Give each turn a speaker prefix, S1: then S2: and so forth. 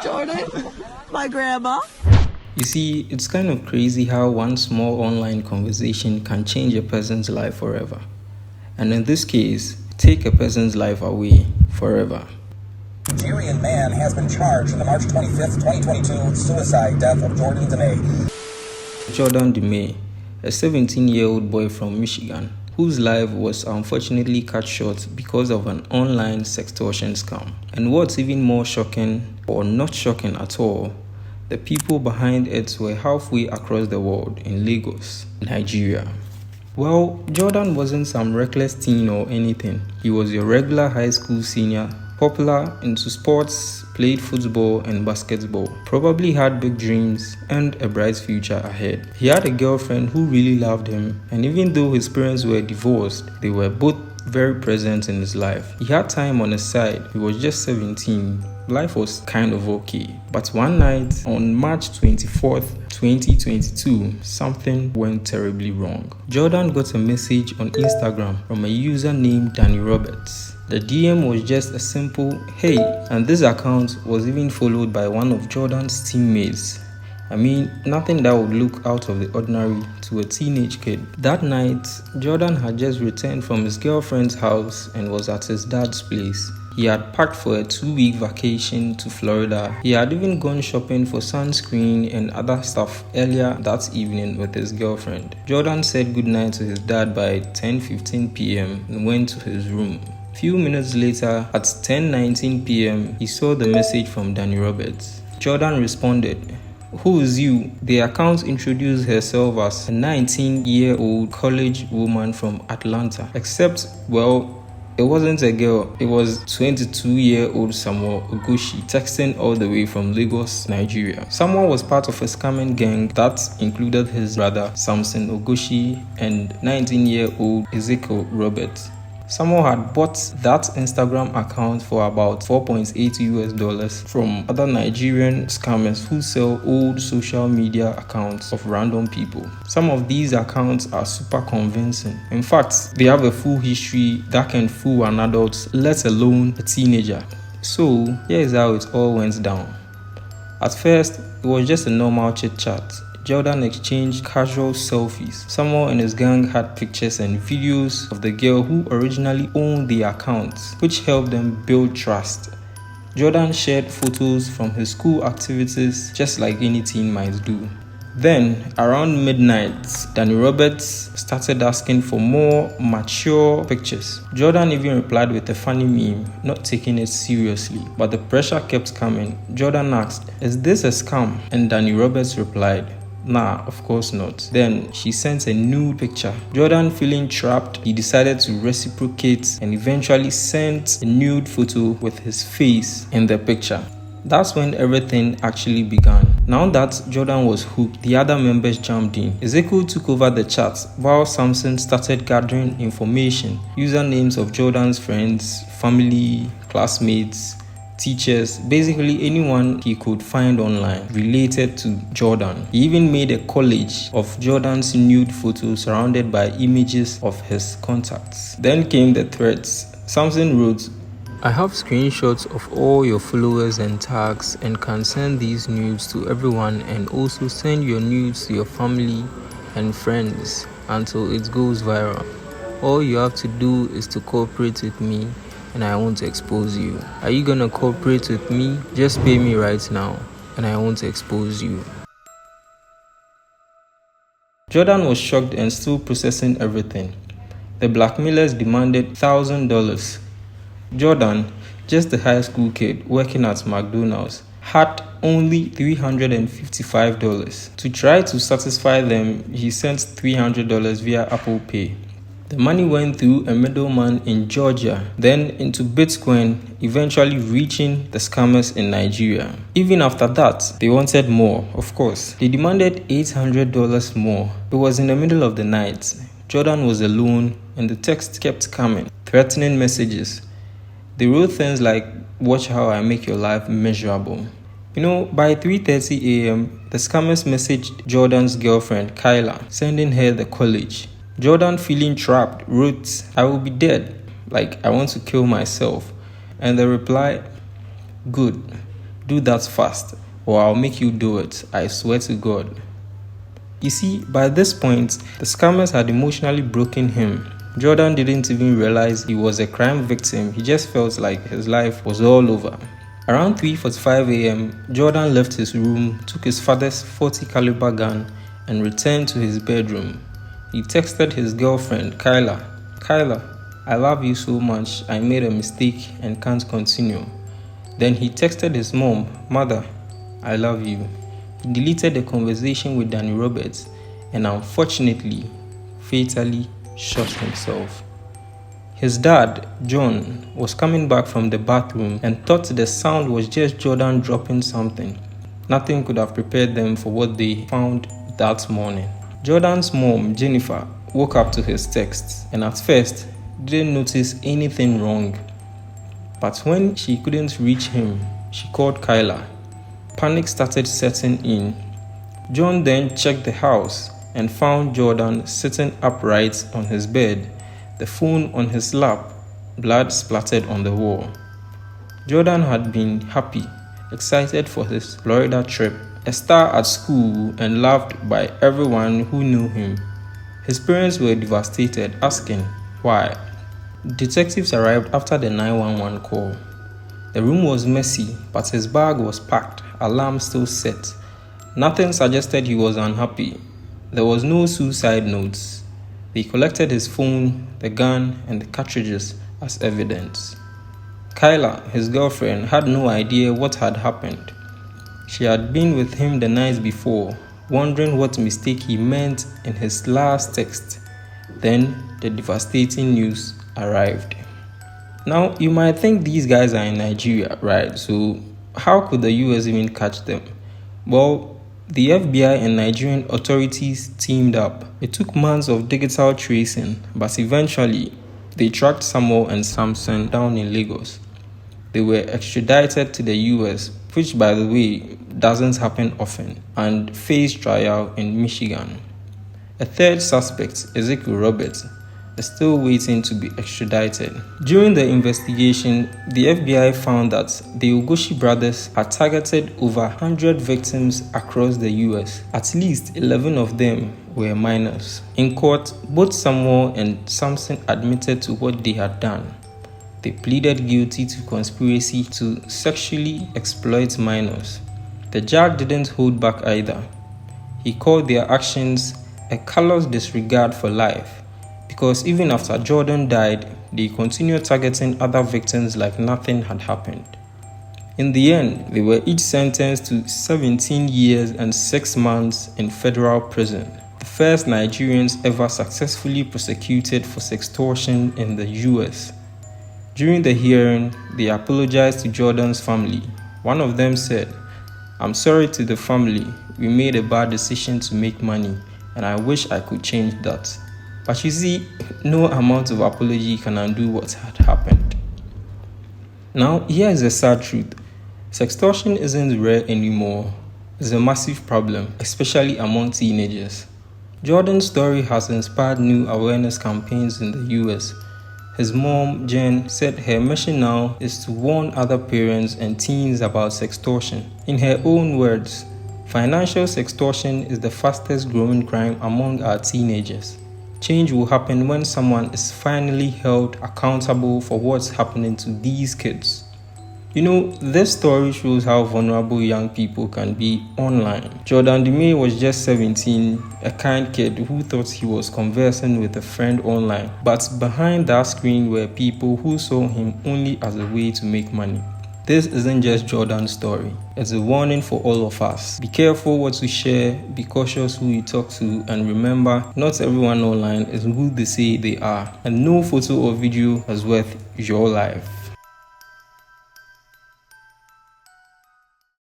S1: Jordan, my grandma.
S2: You see, it's kind of crazy how one small online conversation can change a person's life forever. And in this case, take a person's life away forever.
S3: Nigerian man has been charged in the March 25th, 2022 suicide death of Jordan DeMay.
S2: Jordan DeMay, a 17-year-old boy from Michigan, whose life was unfortunately cut short because of an online sextortion scam. And what's even more shocking, or not shocking at all, the people behind it were halfway across the world in Lagos, Nigeria. Well, Jordan wasn't some reckless teen or anything. He was your regular high school senior, popular, into sports, played football and basketball, probably had big dreams and a bright future ahead. He had a girlfriend who really loved him, and even though his parents were divorced, they were both very present in his life. He had time on his side. He was just 17. Life was kind of okay. But one night on March 24th, 2022, something went terribly wrong. Jordan got a message on Instagram from a user named Danny Roberts. The DM was just a simple "hey," and this account was even followed by one of Jordan's teammates. I mean, nothing that would look out of the ordinary to a teenage kid. That night, Jordan had just returned from his girlfriend's house and was at his dad's place. He had packed for a 2-week vacation to Florida. He had even gone shopping for sunscreen and other stuff earlier that evening with his girlfriend. Jordan said goodnight to his dad by 10:15 p.m. and went to his room. Few minutes later, at 10:19 p.m., he saw the message from Danny Roberts. Jordan responded, "Who is you?" The account introduced herself as a 19-year-old college woman from Atlanta. Except, well, it wasn't a girl. It was 22-year-old Samuel Ogoshi texting all the way from Lagos, Nigeria. Samuel was part of a scamming gang that included his brother Samson Ogoshi and 19-year-old Ezekiel Roberts. Samuel had bought that Instagram account for about $4.8 from other Nigerian scammers who sell old social media accounts of random people. Some of these accounts are super convincing. In fact, they have a full history that can fool an adult, let alone a teenager. So, here is how it all went down. At first, it was just a normal chit-chat. Jordan exchanged casual selfies. Samuel and his gang had pictures and videos of the girl who originally owned the account, which helped them build trust. Jordan shared photos from his school activities just like any teen might do. Then, around midnight, Danny Roberts started asking for more mature pictures. Jordan even replied with a funny meme, not taking it seriously, but the pressure kept coming. Jordan asked, "Is this a scam?" And Danny Roberts replied, "Nah, of course not." Then she sent a nude picture. Jordan, feeling trapped, he decided to reciprocate and eventually sent a nude photo with his face in the picture. That's when everything actually began. Now that Jordan was hooked, the other members jumped in. Ezekiel took over the chat while Samson started gathering information, usernames of Jordan's friends, family, classmates, teachers, basically anyone he could find online related to Jordan. He even made a collage of Jordan's nude photos surrounded by images of his contacts. Then came the threats. Samson wrote, "I have screenshots of all your followers and tags and can send these nudes to everyone and also send your nudes to your family and friends until it goes viral. All you have to do is to cooperate with me and I won't expose you. Are you gonna cooperate with me? Just pay me right now and I won't expose you." Jordan was shocked and still processing everything. The blackmailers demanded $1,000. Jordan, just a high school kid working at McDonald's, had only $355. To try to satisfy them, he sent $300 via Apple Pay. The money went through a middleman in Georgia, then into Bitcoin, eventually reaching the scammers in Nigeria. Even after that, they wanted more, of course. They demanded $800 more. It was in the middle of the night. Jordan was alone and the text kept coming, threatening messages. They wrote things like, "Watch how I make your life miserable." By 3:30 a.m., the scammers messaged Jordan's girlfriend, Kyla, sending her the collage. Jordan, feeling trapped, wrote, "I will be dead. I want to kill myself." And the reply, "Good. Do that fast, or I'll make you do it, I swear to God. You see, by this point, the scammers had emotionally broken him. Jordan didn't even realize he was a crime victim. He just felt like his life was all over. Around 3:45 a.m., Jordan left his room, took his father's .40 caliber gun, and returned to his bedroom. He texted his girlfriend, Kyla, I love you so much, I made a mistake and can't continue. Then he texted his mom, Mother, I love you. He deleted the conversation with Danny Roberts and unfortunately, fatally shot himself. His dad, John, was coming back from the bathroom and thought the sound was just Jordan dropping something. Nothing could have prepared them for what they found that morning. Jordan's mom, Jennifer, woke up to his texts and at first didn't notice anything wrong. But when she couldn't reach him, she called Kyla. Panic started setting in. John then checked the house and found Jordan sitting upright on his bed, the phone on his lap, blood splattered on the wall. Jordan had been happy, excited for his Florida trip, a star at school and loved by everyone who knew him. His parents were devastated, asking why. Detectives arrived after the 911 call. The room was messy, but his bag was packed, alarm still set. Nothing suggested he was unhappy. There was no suicide notes. They collected his phone, the gun, and the cartridges as evidence. Kyla, his girlfriend, had no idea what had happened. She had been with him the night before, wondering what mistake he meant in his last text. Then the devastating news arrived. Now, you might think these guys are in Nigeria, right? So how could the US even catch them? Well, the FBI and Nigerian authorities teamed up. It took months of digital tracing, but eventually they tracked Samuel and Samson down in Lagos. They were extradited to the US, which by the way doesn't happen often, and faced trial in Michigan. A third suspect, Ezekiel Roberts, is still waiting to be extradited. During the investigation, the FBI found that the Ogoshi brothers had targeted over 100 victims across the US. At least 11 of them were minors. In court, both Samuel and Samson admitted to what they had done. They pleaded guilty to conspiracy to sexually exploit minors. The judge didn't hold back either. He called their actions a callous disregard for life, because even after Jordan died, they continued targeting other victims like nothing had happened. In the end, they were each sentenced to 17 years and 6 months in federal prison, the first Nigerians ever successfully prosecuted for sextortion in the US. During the hearing, they apologized to Jordan's family. One of them said, "I'm sorry to the family. We made a bad decision to make money, and I wish I could change that." But you see, no amount of apology can undo what had happened. Now, here is the sad truth. Sextortion isn't rare anymore. It's a massive problem, especially among teenagers. Jordan's story has inspired new awareness campaigns in the US. His mom, Jen, said her mission now is to warn other parents and teens about sextortion. In her own words, financial sextortion is the fastest growing crime among our teenagers. Change will happen when someone is finally held accountable for what's happening to these kids. You know, this story shows how vulnerable young people can be online. Jordan DeMay was just 17, a kind kid who thought he was conversing with a friend online. But behind that screen were people who saw him only as a way to make money. This isn't just Jordan's story. It's a warning for all of us. Be careful what you share, be cautious who you talk to, and remember, not everyone online is who they say they are, and no photo or video is worth your life.